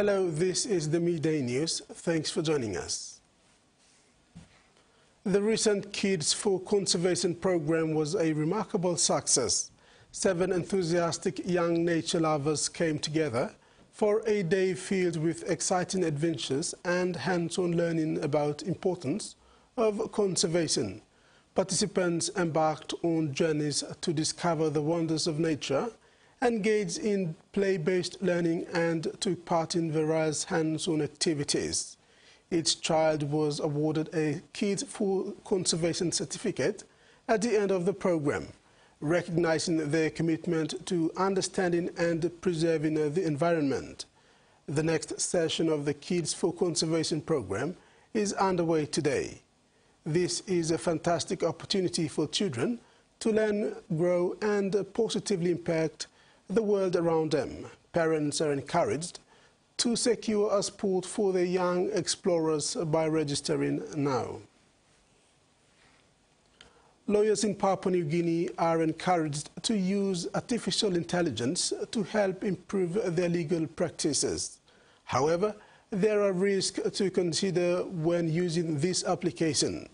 Hello, this is the Midday News. Thanks for joining us. The recent Kids for Conservation program was a remarkable success. 7 enthusiastic young nature lovers came together for a day filled with exciting adventures and hands-on learning about the importance of conservation. Participants embarked on journeys to discover the wonders of nature, engaged in play-based learning and took part in various hands-on activities. Each child was awarded a Kids for Conservation certificate at the end of the program, recognizing their commitment to understanding and preserving the environment. The next session of the Kids for Conservation program is underway today. This is a fantastic opportunity for children to learn, grow and positively impact the world around them. Parents are encouraged to secure a spot for the young explorers by registering now. Lawyers in Papua New Guinea are encouraged to use artificial intelligence to help improve their legal practices. However, there are risks to consider when using this application.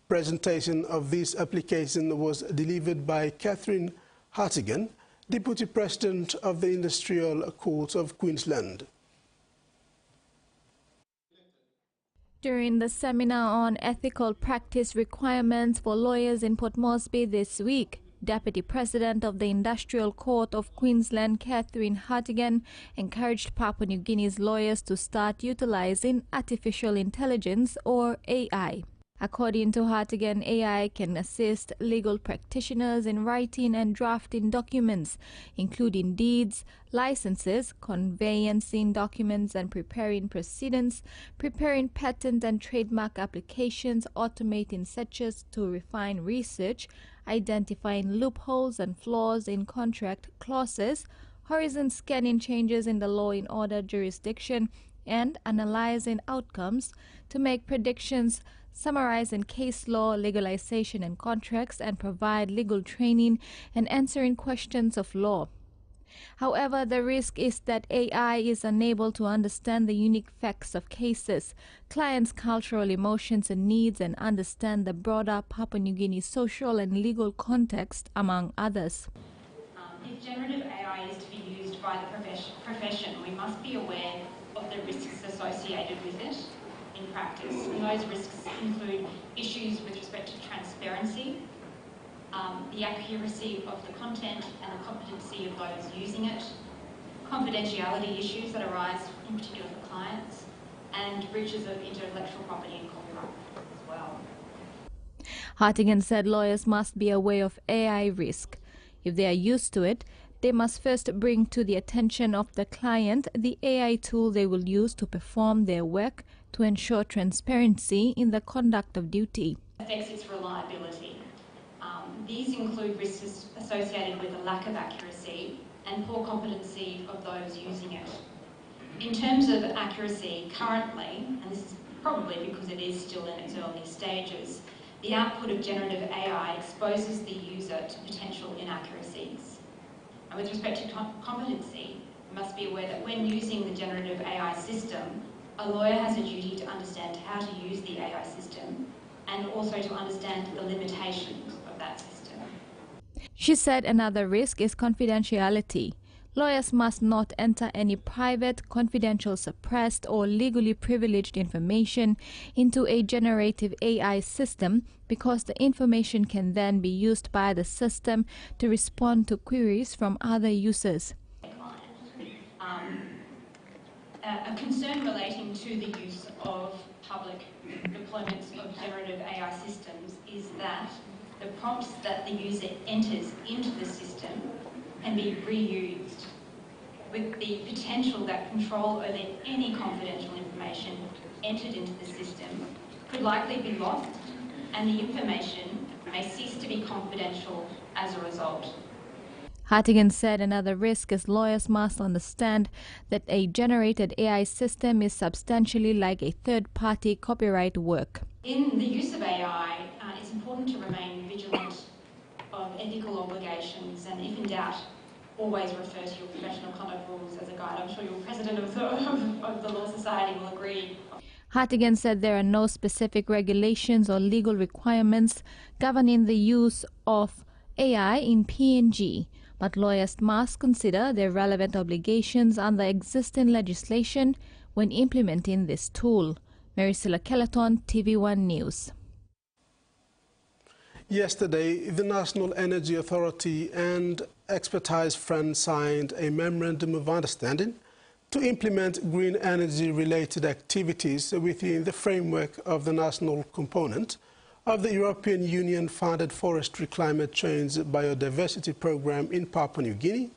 Presentation of this application was delivered by Catherine Hartigan, Deputy President of the Industrial Court of Queensland. During the seminar on ethical practice requirements for lawyers in Port Moresby this week, Deputy President of the Industrial Court of Queensland, Catherine Hartigan, encouraged Papua New Guinea's lawyers to start utilizing artificial intelligence or AI. According to Hartigan, AI can assist legal practitioners in writing and drafting documents, including deeds, licenses, conveyancing documents and preparing proceedings, preparing patent and trademark applications, automating searches to refine research, identifying loopholes and flaws in contract clauses, horizon scanning changes in the law in order jurisdiction, and analyzing outcomes to make predictions, summarizing case law, legalization and contracts, and provide legal training and answering questions of law. However, the risk is that AI is unable to understand the unique facts of cases, clients' cultural emotions and needs, and understand the broader Papua New Guinea social and legal context, among others. If generative AI is to be used by the profession, we must be aware of the risks associated with it in practice, and those risks include issues with respect to transparency, the accuracy of the content and the competency of those using it, confidentiality issues that arise in particular for clients, and breaches of intellectual property and copyright as well. Hartigan said lawyers must be aware of AI risk. If they are used to it, they must first bring to the attention of the client the AI tool they will use to perform their work to ensure transparency in the conduct of duty. Affects its reliability. These include risks associated with a lack of accuracy and poor competency of those using it. In terms of accuracy, currently, and this is probably because it is still in its early stages, the output of generative AI exposes the user to potential inaccuracies. And with respect to competency, you must be aware that when using the generative AI system, a lawyer has a duty to understand how to use the AI system and also to understand the limitations of that system. She said another risk is confidentiality. Lawyers must not enter any private, confidential, suppressed or legally privileged information into a generative AI system because the information can then be used by the system to respond to queries from other users. A concern relating to the use of public deployments of generative AI systems is that the prompts that the user enters into the system can be reused, with the potential that control over any confidential information entered into the system could likely be lost, and the information may cease to be confidential as a result. Hartigan said another risk is lawyers must understand that a generated AI system is substantially like a third-party copyright work. In the use of AI, it's important to remain vigilant of ethical obligations and, if in doubt, always refer to your professional conduct rules as a guide. I'm sure your president of the Law Society will agree. Hartigan said there are no specific regulations or legal requirements governing the use of AI in PNG, but lawyers must consider their relevant obligations under existing legislation when implementing this tool. Maricela Caledonia, TVWAN News. Yesterday, the National Energy Authority and Expertise Front signed a Memorandum of Understanding to implement green energy-related activities within the framework of the national component of the European Union-funded Forestry Climate Change Biodiversity Programme in Papua New Guinea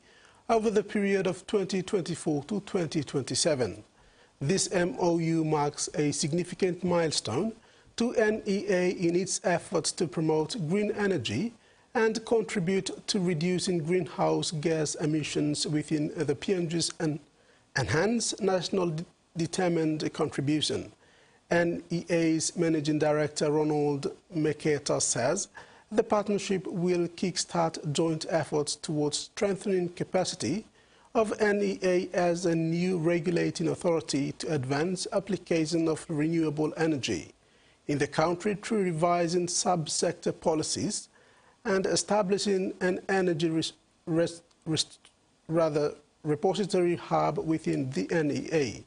over the period of 2024 to 2027. This MOU marks a significant milestone to NEA in its efforts to promote green energy and contribute to reducing greenhouse gas emissions within the PNG's Enhanced National Determined Contribution. NEA's Managing Director Ronald Meketa says the partnership will kickstart joint efforts towards strengthening capacity of NEA as a new regulating authority to advance application of renewable energy in the country through revising sub-sector policies and establishing an energy repository hub within the NEA.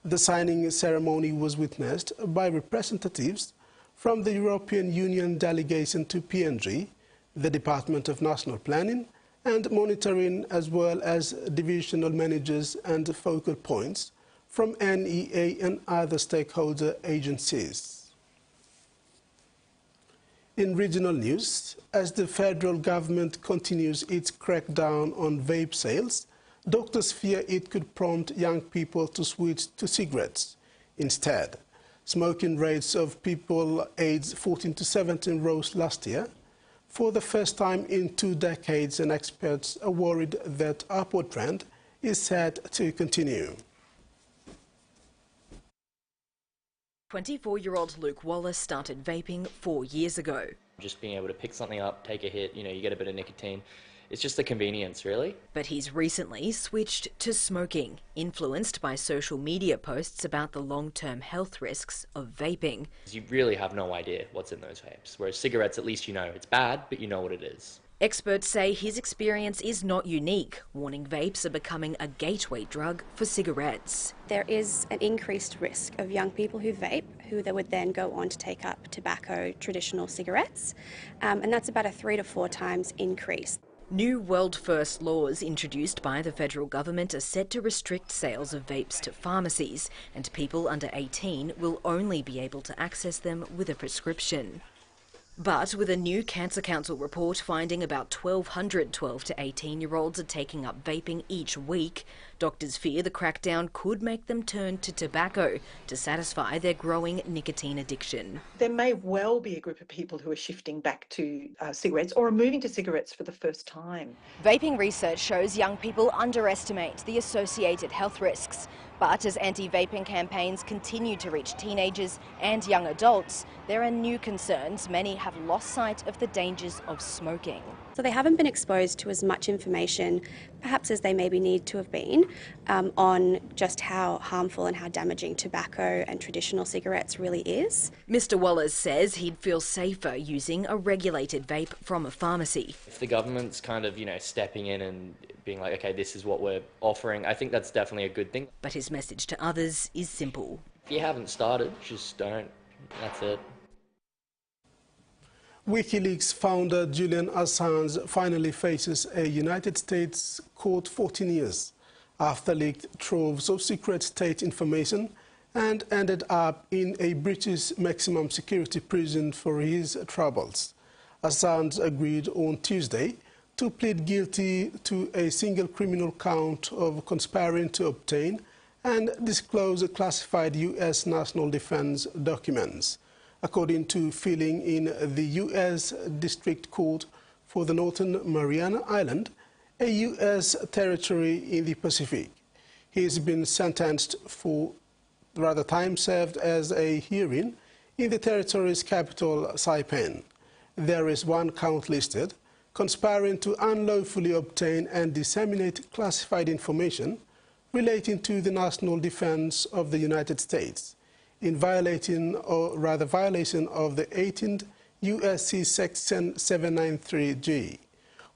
The signing ceremony was witnessed by representatives from the European Union delegation to PNG, the Department of National Planning and Monitoring, as well as divisional managers and focal points from NEA and other stakeholder agencies. In regional news, as the federal government continues its crackdown on vape sales, doctors fear it could prompt young people to switch to cigarettes. Instead, smoking rates of people aged 14 to 17 rose last year for the first time in 2 decades, and experts are worried that upward trend is set to continue. 24-year-old Luke Wallace started vaping 4 years ago. Just being able to pick something up, take a hit, you get a bit of nicotine. It's just the convenience, really. But he's recently switched to smoking, influenced by social media posts about the long-term health risks of vaping. You really have no idea what's in those vapes, whereas cigarettes, at least you know it's bad, but you know what it is. Experts say his experience is not unique, warning vapes are becoming a gateway drug for cigarettes. There is an increased risk of young people who vape, who they would then go on to take up tobacco, traditional cigarettes, and that's about a 3 to 4 times increase. New world-first laws introduced by the federal government are set to restrict sales of vapes to pharmacies, and people under 18 will only be able to access them with a prescription. But with a new Cancer Council report finding about 1,200 12 to 18-year-olds are taking up vaping each week, doctors fear the crackdown could make them turn to tobacco to satisfy their growing nicotine addiction. There may well be a group of people who are shifting back to cigarettes or are moving to cigarettes for the first time. Vaping research shows young people underestimate the associated health risks. But as anti-vaping campaigns continue to reach teenagers and young adults, there are new concerns. Many have lost sight of the dangers of smoking. So they haven't been exposed to as much information, perhaps as they maybe need to have been, on just how harmful and how damaging tobacco and traditional cigarettes really is. Mr. Wallace says he'd feel safer using a regulated vape from a pharmacy. If the government's kind of, stepping in and being like, okay, this is what we're offering, I think that's definitely a good thing. But his message to others is simple. If you haven't started, just don't. That's it. WikiLeaks founder Julian Assange finally faces a United States court 14 years after leaked troves of secret state information and ended up in a British maximum security prison for his troubles. Assange agreed on Tuesday to plead guilty to a single criminal count of conspiring to obtain and disclose classified U.S. national defense documents, according to filing in the U.S. District Court for the Northern Mariana Island, a U.S. territory in the Pacific. He has been sentenced for time served as a hearing in the territory's capital, Saipan. There is one count listed, conspiring to unlawfully obtain and disseminate classified information relating to the national defense of the United States in violation of the 18th U.S.C. Section 793G.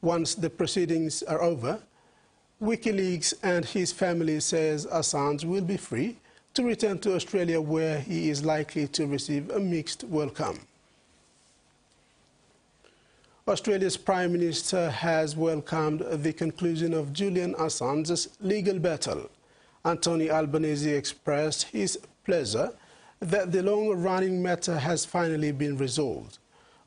Once the proceedings are over, WikiLeaks and his family says Assange will be free to return to Australia, where he is likely to receive a mixed welcome. Australia's Prime Minister has welcomed the conclusion of Julian Assange's legal battle. Anthony Albanese expressed his pleasure that the long-running matter has finally been resolved.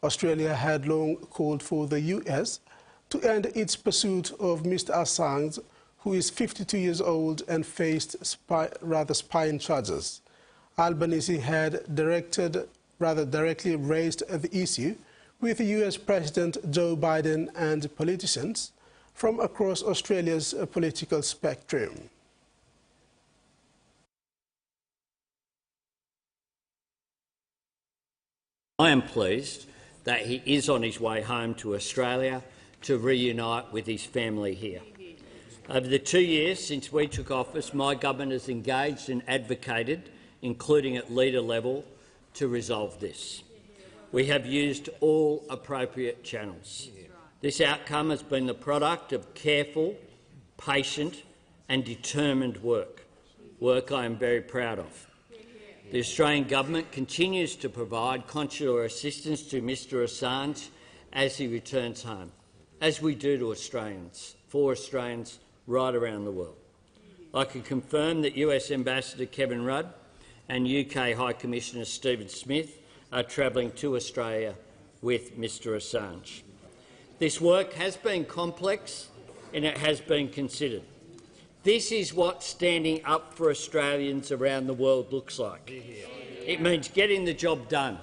Australia had long called for the US to end its pursuit of Mr. Assange, who is 52 years old and faced spying charges. Albanese had directly raised the issue with US President Joe Biden and politicians from across Australia's political spectrum. I am pleased that he is on his way home to Australia to reunite with his family here. Over the 2 years since we took office, my government has engaged and advocated, including at leader level, to resolve this. We have used all appropriate channels. This outcome has been the product of careful, patient and determined work I am very proud of. The Australian government continues to provide consular assistance to Mr. Assange as he returns home, as we do to Australians, for Australians right around the world. I can confirm that US Ambassador Kevin Rudd and UK High Commissioner Stephen Smith are travelling to Australia with Mr. Assange. This work has been complex and it has been considered. This is what standing up for Australians around the world looks like. It means getting the job done,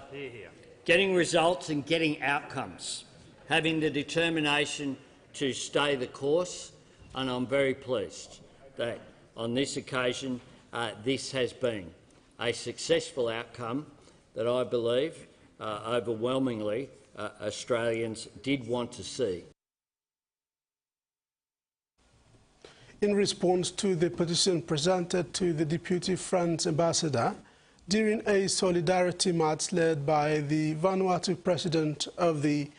getting results and getting outcomes, having the determination to stay the course, and I'm very pleased that on this occasion this has been a successful outcome that I believe overwhelmingly Australians did want to see. In response to the petition presented to the Deputy French Ambassador during a solidarity march led by the Vanuatu President of the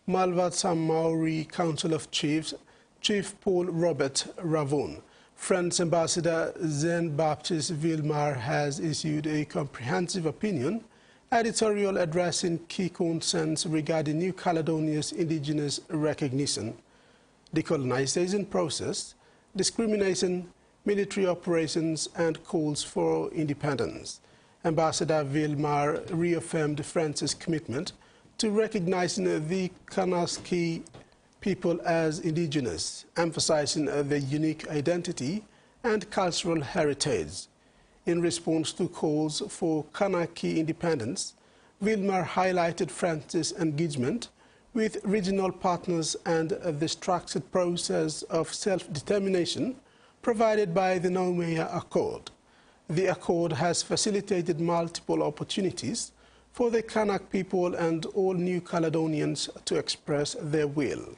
Malvat Maori Council of Chiefs, Chief Paul Robert Ravon, French Ambassador Jean-Baptiste Villemar has issued a comprehensive opinion editorial addressing key concerns regarding New Caledonia's indigenous recognition, decolonization process, discrimination, military operations and calls for independence. Ambassador Villemar reaffirmed France's commitment to recognizing the Kanaki people as indigenous, emphasizing their unique identity and cultural heritage. In response to calls for Kanaki independence, Villemar highlighted France's engagement with regional partners and the structured process of self-determination provided by the Noumea Accord. The accord has facilitated multiple opportunities for the Kanak people and all New Caledonians to express their will.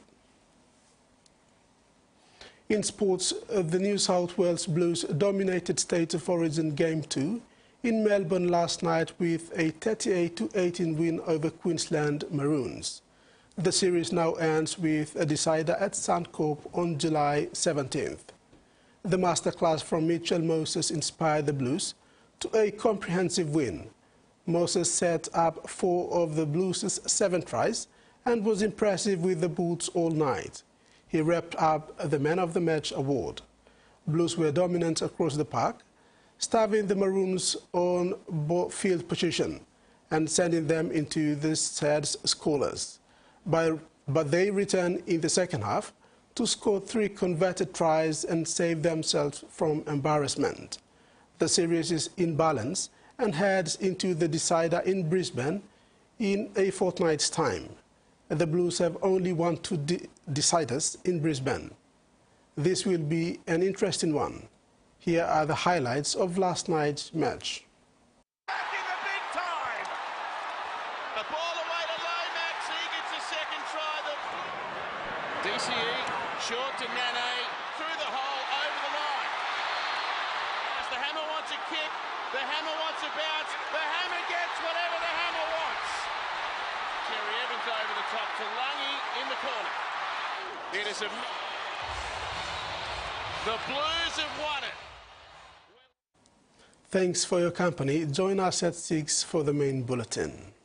In sports, the New South Wales Blues dominated State of Origin Game 2 in Melbourne last night with a 38-18 win over Queensland Maroons. The series now ends with a decider at Suncorp on July 17th. The masterclass from Mitchell Moses inspired the Blues to a comprehensive win. Moses set up 4 of the Blues' 7 tries and was impressive with the boots all night. He wrapped up the Man of the Match award. Blues were dominant across the park, starving the Maroons on field position and sending them into the sad scoreless. But they returned in the second half to score 3 converted tries and save themselves from embarrassment. The series is in balance and heads into the decider in Brisbane in a fortnight's time. The Blues have only won 2 deciders in Brisbane. This will be an interesting one. Here are the highlights of last night's match. Back in the big time. The ball away to Lomax. He gets a second try. DCE, short to Nane, through the hole, over the line. As the hammer wants a kick, the hammer wants a bounce, the hammer gets whatever the hammer wants. Cherry Evans over the top to Lungy in the corner. It is a... The Blues have won it. Thanks for your company. Join us at 6 for the main bulletin.